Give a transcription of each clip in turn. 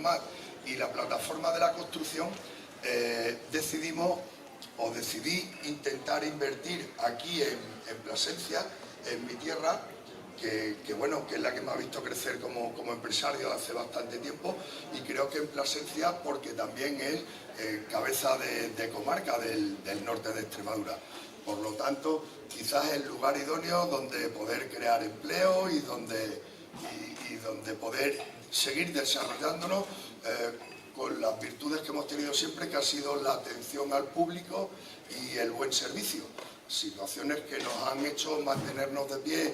demás, y la plataforma de la construcción, decidí intentar invertir aquí en Plasencia, en mi tierra, que bueno, que es la que me ha visto crecer como empresario hace bastante tiempo, y creo que en Plasencia porque también es cabeza de comarca del norte de Extremadura. Por lo tanto, quizás es el lugar idóneo donde poder crear empleo y donde poder seguir desarrollándonos con las virtudes que hemos tenido siempre, que ha sido la atención al público y el buen servicio. Situaciones que nos han hecho mantenernos de pie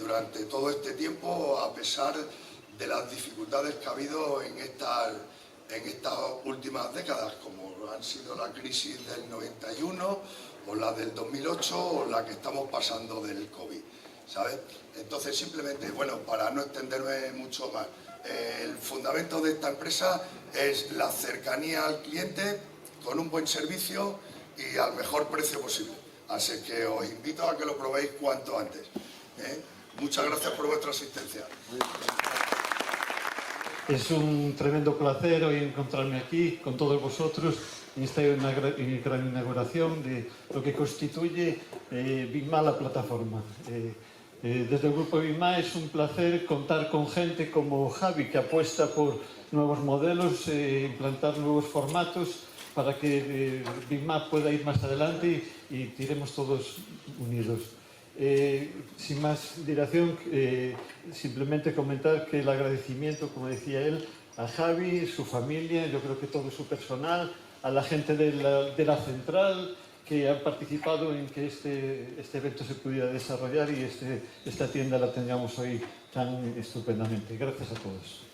durante todo este tiempo, a pesar de las dificultades que ha habido en estas últimas décadas, como han sido la crisis del 91, o la del 2008, o la que estamos pasando del COVID, ¿sabes? Entonces, simplemente, bueno, para no extenderme mucho más, el fundamento de esta empresa es la cercanía al cliente, con un buen servicio y al mejor precio posible. Así que os invito a que lo probéis cuanto antes. Muchas gracias por vuestra asistencia. Es un tremendo placer hoy encontrarme aquí con todos vosotros en esta gran inauguración de lo que constituye BIMA, la plataforma. Desde el grupo BIMA es un placer contar con gente como Javi, que apuesta por nuevos modelos, implantar nuevos formatos para que BIMA pueda ir más adelante y tiremos todos unidos. Sin más dilación, simplemente comentar que el agradecimiento, como decía él, a Javi, su familia, yo creo que todo su personal, a la gente de la central que han participado en que este evento se pudiera desarrollar y esta tienda la tengamos hoy tan estupendamente. Gracias a todos.